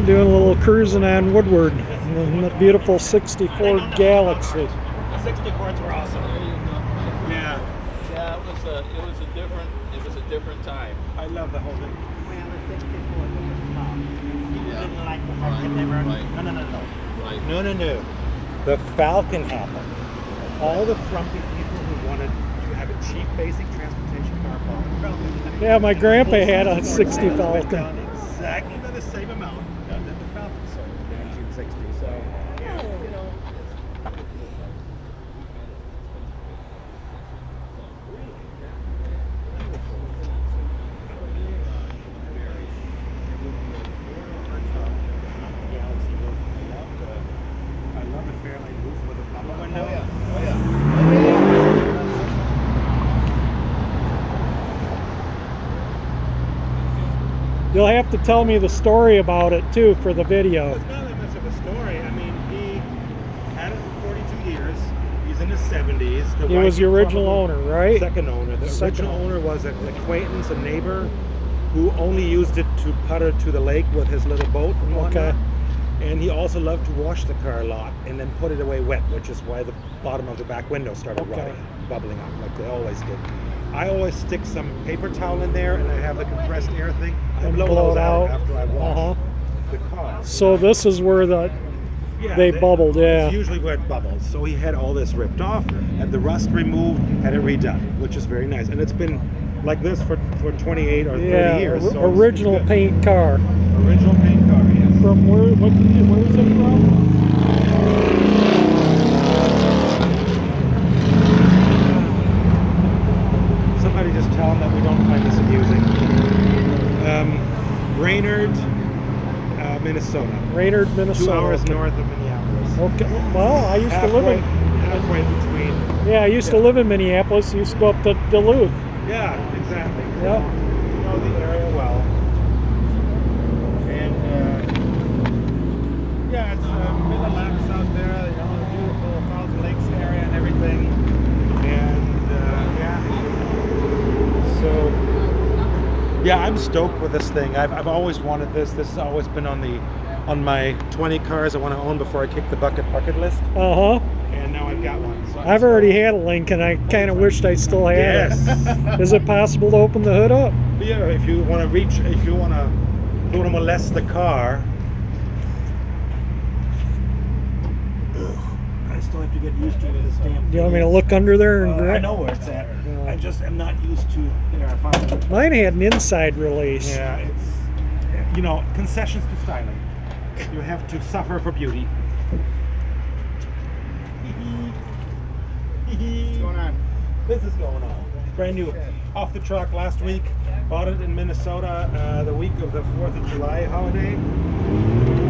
doing a little cruising on Woodward in the beautiful 64 Galaxy. The 64s were awesome. Yeah. Yeah, it was a different time. I love the whole thing. Well, the 64 was a flop. People Yeah. didn't like the Falcon. They were, Right. No. The Falcon happened. All the frumpy people who wanted to have a cheap, basic transportation car bought the Falcon. Yeah, my grandpa had a 60 Went Falcon. down exactly by the same amount that the Falcon sold in 1960. So, yeah, you know. I love the Fairlane roof with a pop-up window. Oh yeah. You'll have to tell me the story about it too for the video. It's not that much of a story. I mean, he had it for 42 years. He's in his 70s. He was the original owner, right? Second owner. The Second original owner was an acquaintance, a neighbor, who only used it to putter to the lake with his little boat and whatnot. Okay. And he also loved to wash the car a lot and then put it away wet, which is why the bottom of the back window started rotting, bubbling up like they always did. I always stick some paper towel in there, and I have the compressed air thing. I And blow blow those it out out. after I wash the car. So this is where they bubbled, yeah. It's usually where it bubbles. So he had all this ripped off, had the rust removed, had it redone, which is very nice. And it's been like this for 28 or 30 years. So original it's good. paint car. Original paint car, yes. From where is it from? Somebody just tell them that we don't find this amusing. Raynard, Minnesota. Raynard, Minnesota. 2 hours north of Minneapolis. Okay. Well, I used to live in. halfway between. Yeah, I used to live in Minneapolis. I used to go up to Duluth. Yeah, exactly. Yep. You know the area well. And yeah, it's Middle Lakes out there. You know, the beautiful Thousand Lakes area and everything. And yeah. So yeah, I'm stoked with this thing. I've always wanted this. This has always been on my 20 cars I want to own before I kick the bucket list. And now I've got one. So I've already had a Lincoln. I kind of wished I still had it. Is it possible to open the hood up? Yeah, if you want to molest the car. I still have to get used to this damn. Do you want me to look under there and grab? I know where it's at. I just am not used to. There, I found it. Mine had an inside release. Yeah, it's concessions to styling. You have to suffer for beauty. What's going on? This is going on. Brand new, off the truck last week. Bought it in Minnesota the week of the 4th of July holiday.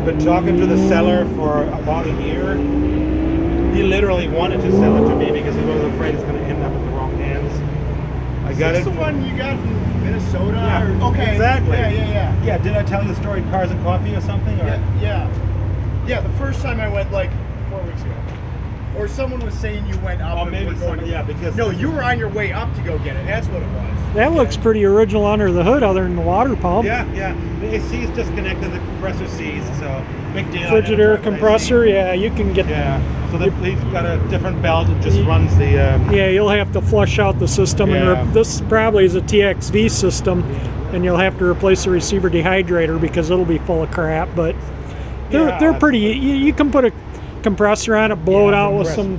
Been talking to the seller for about a year. He literally wanted to sell it to me because he was afraid it's going to end up in the wrong hands. I got it. Is this the one you got in Minnesota? Yeah, or, okay. exactly. Yeah. Yeah, did I tell you the story in Cars and Coffee or something? Or? Yeah, the first time I went like 4 weeks ago. Or someone was saying you went up. Oh, and maybe were going somebody, because... No, you were on your way up to go get it. That's what it was. That looks pretty original under the hood, other than the water pump. Yeah. The AC is disconnected, the compressor seized, so big deal. Frigidaire compressor, yeah, you can get. Yeah, so he's got a different belt that just runs the. Yeah, you'll have to flush out the system, and this probably is a TXV system, and you'll have to replace the receiver dehydrator because it'll be full of crap. But they're pretty. You can put a compressor on it, blow it out with some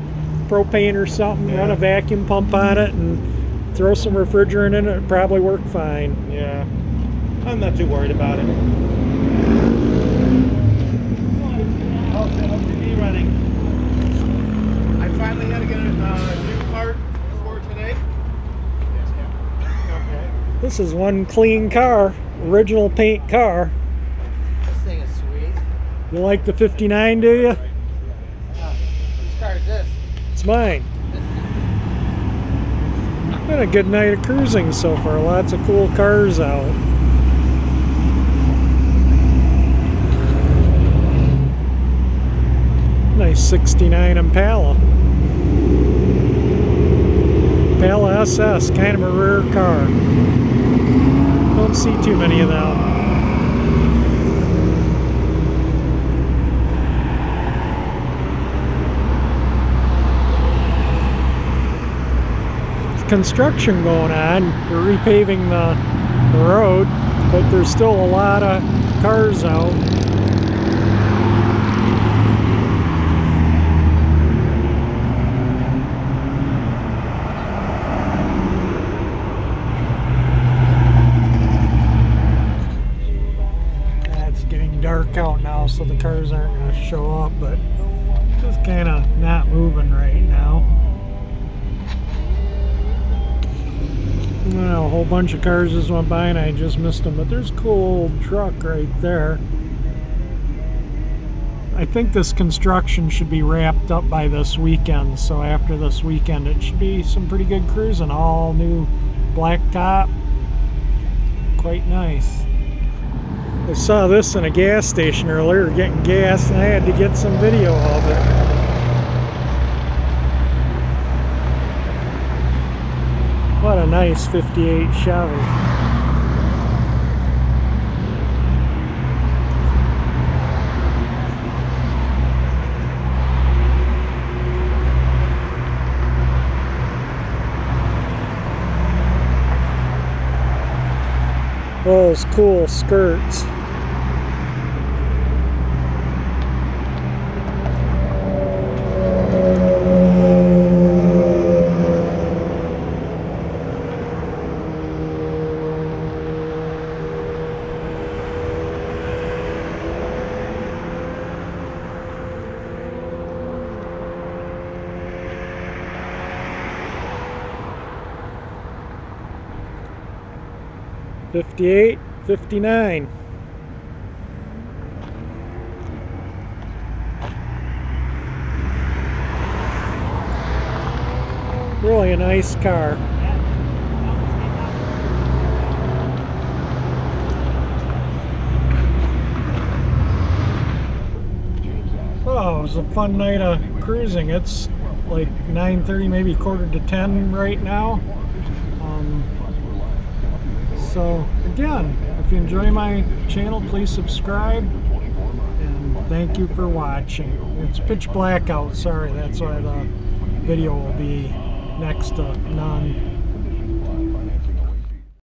propane or something, run a vacuum pump on it, and throw some refrigerant in it. It'll probably work fine. Yeah, I'm not too worried about it. How's the LTV running? I finally had to get a new part for today. Okay. This is one clean car, original paint car. This thing is sweet. You like the 59, do you? Whose car is this? It's mine. Been a good night of cruising so far. Lots of cool cars out. Nice 69 Impala. Impala SS, kind of a rare car. Don't see too many of them. construction going on. They're repaving the road, but there's still a lot of cars out. It's getting dark out now, so the cars aren't going to show up, but just kind of not moving right now. Well, a whole bunch of cars just went by and I just missed them, but there's a cool old truck right there. I think this construction should be wrapped up by this weekend, so after this weekend it should be some pretty good cruising. All new blacktop, quite nice. I saw this in a gas station earlier, getting gas, and I had to get some video of it. What a nice 58 Chevy. Those cool skirts. '58, '59. Really a nice car. Oh, it was a fun night of cruising. It's like 9:30, maybe quarter to 10 right now. So again, if you enjoy my channel, please subscribe, and thank you for watching. It's pitch black out, sorry, that's why the video will be next to none.